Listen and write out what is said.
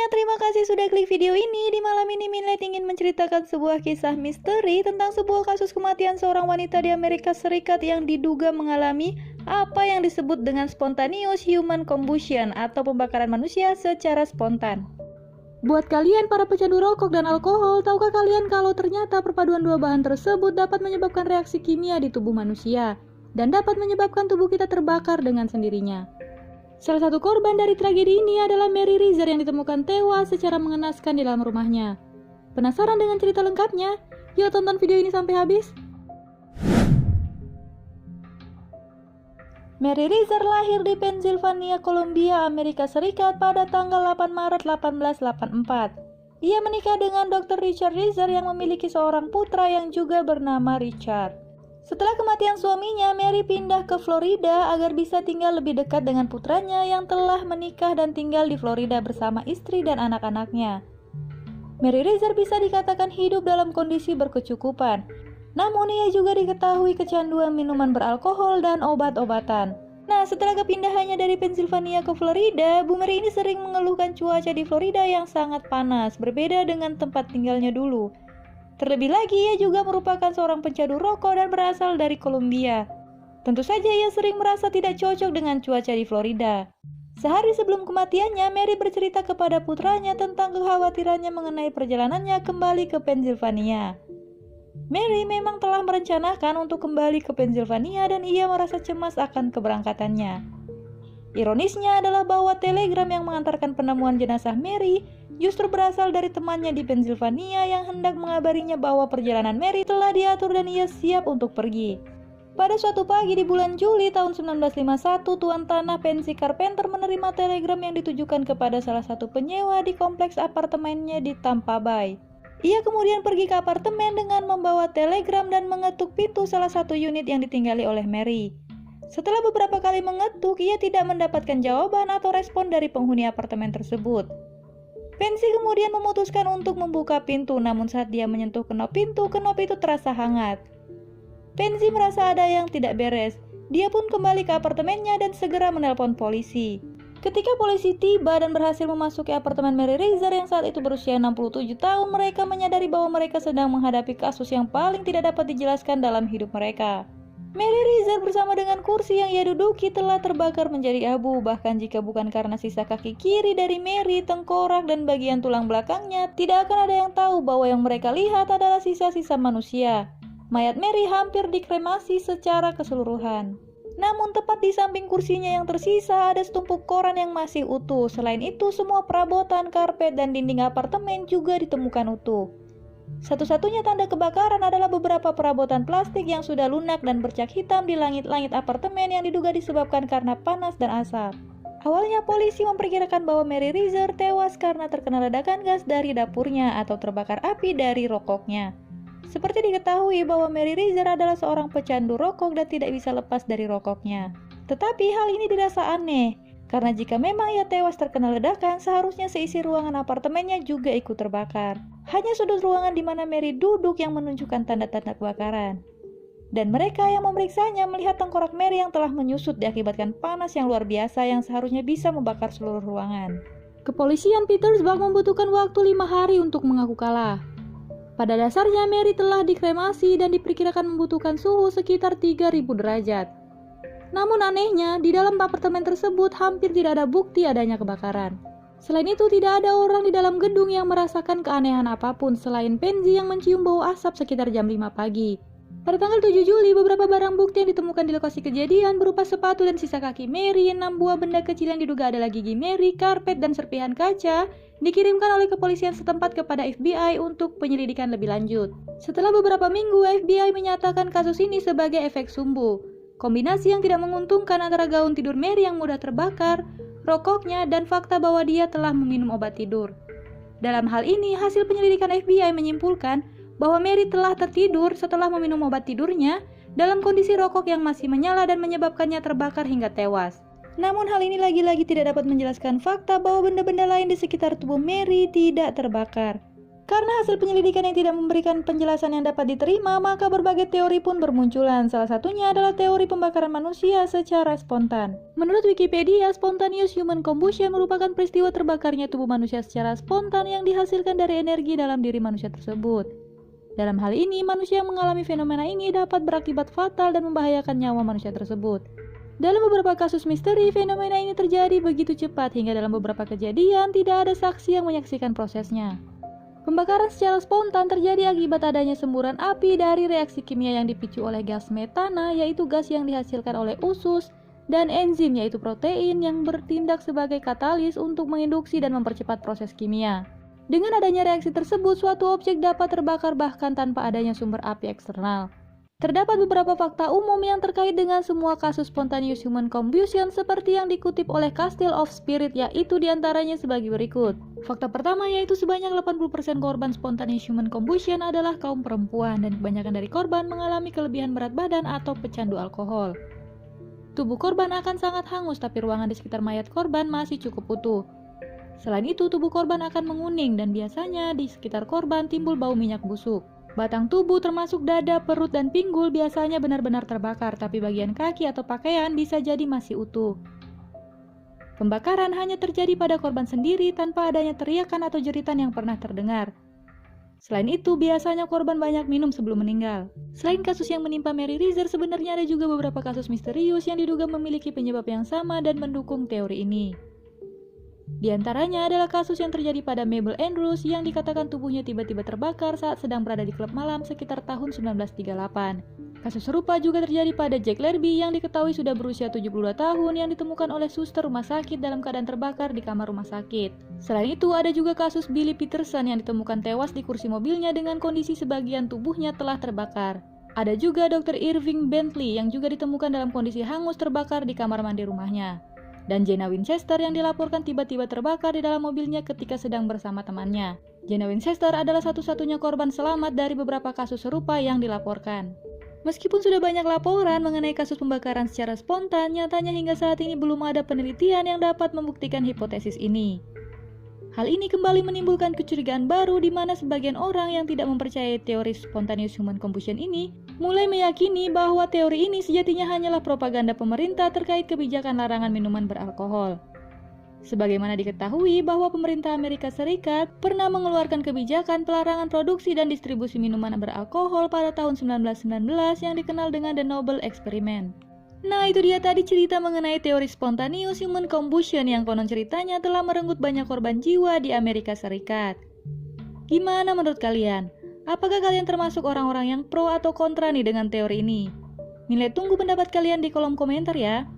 terima kasih sudah klik video ini. Di malam ini Minlet ingin menceritakan sebuah kisah misteri tentang sebuah kasus kematian seorang wanita di Amerika Serikat yang diduga mengalami apa yang disebut dengan spontaneous human combustion atau pembakaran manusia secara spontan. Buat kalian para pecandu rokok dan alkohol, tahukah kalian kalau ternyata perpaduan dua bahan tersebut dapat menyebabkan reaksi kimia di tubuh manusia dan dapat menyebabkan tubuh kita terbakar dengan sendirinya. Salah satu korban dari tragedi ini adalah Mary Reeser yang ditemukan tewas secara mengenaskan di dalam rumahnya. Penasaran dengan cerita lengkapnya? Yuk tonton video ini sampai habis. Mary Reeser lahir di Pennsylvania, Columbia, Amerika Serikat pada tanggal 8 Maret 1884. Ia menikah dengan Dr. Richard Reeser yang memiliki seorang putra yang juga bernama Richard. Setelah kematian suaminya, Mary pindah ke Florida agar bisa tinggal lebih dekat dengan putranya yang telah menikah dan tinggal di Florida bersama istri dan anak-anaknya. Mary Reeser bisa dikatakan hidup dalam kondisi berkecukupan, namun ia juga diketahui kecanduan minuman beralkohol dan obat-obatan. Nah, setelah kepindahannya dari Pennsylvania ke Florida, Bu Mary ini sering mengeluhkan cuaca di Florida yang sangat panas, berbeda dengan tempat tinggalnya dulu. Terlebih lagi, ia juga merupakan seorang pecandu rokok dan berasal dari Columbia. Tentu saja ia sering merasa tidak cocok dengan cuaca di Florida. Sehari sebelum kematiannya, Mary bercerita kepada putranya tentang kekhawatirannya mengenai perjalanannya kembali ke Pennsylvania. Mary memang telah merencanakan untuk kembali ke Pennsylvania dan ia merasa cemas akan keberangkatannya. Ironisnya adalah bahwa telegram yang mengantarkan penemuan jenazah Mary justru berasal dari temannya di Pennsylvania yang hendak mengabarinya bahwa perjalanan Mary telah diatur dan ia siap untuk pergi. Pada suatu pagi di bulan Juli tahun 1951, Tuan Tanah Pansy Carpenter menerima telegram yang ditujukan kepada salah satu penyewa di kompleks apartemennya di Tampa Bay. Ia kemudian pergi ke apartemen dengan membawa telegram dan mengetuk pintu salah satu unit yang ditinggali oleh Mary. Setelah beberapa kali mengetuk, ia tidak mendapatkan jawaban atau respon dari penghuni apartemen tersebut. Pansy kemudian memutuskan untuk membuka pintu, namun saat dia menyentuh kenop pintu, kenop itu terasa hangat. Pansy merasa ada yang tidak beres. Dia pun kembali ke apartemennya dan segera menelpon polisi. Ketika polisi tiba dan berhasil memasuki apartemen Mary Reeser yang saat itu berusia 67 tahun, mereka menyadari bahwa mereka sedang menghadapi kasus yang paling tidak dapat dijelaskan dalam hidup mereka. Mary Reeser bersama dengan kursi yang ia duduki telah terbakar menjadi abu, bahkan jika bukan karena sisa kaki kiri dari Mary, tengkorak, dan bagian tulang belakangnya, tidak akan ada yang tahu bahwa yang mereka lihat adalah sisa-sisa manusia. Mayat Mary hampir dikremasi secara keseluruhan. Namun tepat di samping kursinya yang tersisa ada setumpuk koran yang masih utuh. Selain itu, semua perabotan, karpet, dan dinding apartemen juga ditemukan utuh. Satu-satunya tanda kebakaran adalah beberapa perabotan plastik yang sudah lunak dan bercak hitam di langit-langit apartemen yang diduga disebabkan karena panas dan asap. Awalnya polisi memperkirakan bahwa Mary Reeser tewas karena terkena ledakan gas dari dapurnya atau terbakar api dari rokoknya. Seperti diketahui bahwa Mary Reeser adalah seorang pecandu rokok dan tidak bisa lepas dari rokoknya. Tetapi hal ini dirasa aneh, karena jika memang ia tewas terkena ledakan, seharusnya seisi ruangan apartemennya juga ikut terbakar. Hanya sudut ruangan di mana Mary duduk yang menunjukkan tanda-tanda kebakaran. Dan mereka yang memeriksanya melihat tengkorak Mary yang telah menyusut diakibatkan panas yang luar biasa yang seharusnya bisa membakar seluruh ruangan. Kepolisian Petersburg membutuhkan waktu 5 hari untuk mengaku kalah. Pada dasarnya Mary telah dikremasi dan diperkirakan membutuhkan suhu sekitar 3000 derajat. Namun anehnya, di dalam apartemen tersebut hampir tidak ada bukti adanya kebakaran. Selain itu, tidak ada orang di dalam gedung yang merasakan keanehan apapun selain Pansy yang mencium bau asap sekitar jam 5 pagi. Pada tanggal 7 Juli, beberapa barang bukti yang ditemukan di lokasi kejadian berupa sepatu dan sisa kaki Mary, 6 buah benda kecil yang diduga adalah gigi Mary, karpet, dan serpihan kaca dikirimkan oleh kepolisian setempat kepada FBI untuk penyelidikan lebih lanjut. Setelah beberapa minggu, FBI menyatakan kasus ini sebagai efek sumbu. Kombinasi yang tidak menguntungkan antara gaun tidur Mary yang mudah terbakar, rokoknya, dan fakta bahwa dia telah meminum obat tidur. Dalam hal ini, hasil penyelidikan FBI menyimpulkan bahwa Mary telah tertidur setelah meminum obat tidurnya dalam kondisi rokok yang masih menyala dan menyebabkannya terbakar hingga tewas. Namun hal ini lagi-lagi tidak dapat menjelaskan fakta bahwa benda-benda lain di sekitar tubuh Mary tidak terbakar. Karena hasil penyelidikan yang tidak memberikan penjelasan yang dapat diterima, maka berbagai teori pun bermunculan. Salah satunya adalah teori pembakaran manusia secara spontan. Menurut Wikipedia, spontaneous human combustion merupakan peristiwa terbakarnya tubuh manusia secara spontan yang dihasilkan dari energi dalam diri manusia tersebut. Dalam hal ini, manusia yang mengalami fenomena ini dapat berakibat fatal dan membahayakan nyawa manusia tersebut. Dalam beberapa kasus misteri, fenomena ini terjadi begitu cepat hingga dalam beberapa kejadian tidak ada saksi yang menyaksikan prosesnya. Pembakaran secara spontan terjadi akibat adanya semburan api dari reaksi kimia yang dipicu oleh gas metana, yaitu gas yang dihasilkan oleh usus, dan enzim yaitu protein yang bertindak sebagai katalis untuk menginduksi dan mempercepat proses kimia. Dengan adanya reaksi tersebut, suatu objek dapat terbakar bahkan tanpa adanya sumber api eksternal. Terdapat beberapa fakta umum yang terkait dengan semua kasus spontaneous human combustion seperti yang dikutip oleh Castle of Spirit, yaitu diantaranya sebagai berikut. Fakta pertama yaitu sebanyak 80% korban spontaneous human combustion adalah kaum perempuan dan kebanyakan dari korban mengalami kelebihan berat badan atau pecandu alkohol. Tubuh korban akan sangat hangus tapi ruangan di sekitar mayat korban masih cukup utuh. Selain itu, tubuh korban akan menguning dan biasanya di sekitar korban timbul bau minyak busuk. Batang tubuh termasuk dada, perut, dan pinggul biasanya benar-benar terbakar, tapi bagian kaki atau pakaian bisa jadi masih utuh. Pembakaran hanya terjadi pada korban sendiri tanpa adanya teriakan atau jeritan yang pernah terdengar. Selain itu, biasanya korban banyak minum sebelum meninggal. Selain kasus yang menimpa Mary Reeser, sebenarnya ada juga beberapa kasus misterius yang diduga memiliki penyebab yang sama dan mendukung teori ini. Di antaranya adalah kasus yang terjadi pada Mabel Andrews yang dikatakan tubuhnya tiba-tiba terbakar saat sedang berada di klub malam sekitar tahun 1938. Kasus serupa juga terjadi pada Jack Lerby yang diketahui sudah berusia 72 tahun yang ditemukan oleh suster rumah sakit dalam keadaan terbakar di kamar rumah sakit. Selain itu, ada juga kasus Billy Peterson yang ditemukan tewas di kursi mobilnya dengan kondisi sebagian tubuhnya telah terbakar. Ada juga Dr. Irving Bentley yang juga ditemukan dalam kondisi hangus terbakar di kamar mandi rumahnya. Dan Jenna Winchester yang dilaporkan tiba-tiba terbakar di dalam mobilnya ketika sedang bersama temannya. Jenna Winchester adalah satu-satunya korban selamat dari beberapa kasus serupa yang dilaporkan. Meskipun sudah banyak laporan mengenai kasus pembakaran secara spontan, nyatanya hingga saat ini belum ada penelitian yang dapat membuktikan hipotesis ini. Hal ini kembali menimbulkan kecurigaan baru di mana sebagian orang yang tidak mempercayai teori spontaneous human combustion ini mulai meyakini bahwa teori ini sejatinya hanyalah propaganda pemerintah terkait kebijakan larangan minuman beralkohol. Sebagaimana diketahui bahwa pemerintah Amerika Serikat pernah mengeluarkan kebijakan pelarangan produksi dan distribusi minuman beralkohol pada tahun 1919 yang dikenal dengan The Noble Experiment. Nah, itu dia tadi cerita mengenai teori spontaneous human combustion yang konon ceritanya telah merenggut banyak korban jiwa di Amerika Serikat. Gimana menurut kalian? Apakah kalian termasuk orang-orang yang pro atau kontra nih dengan teori ini? Nilai tunggu pendapat kalian di kolom komentar ya.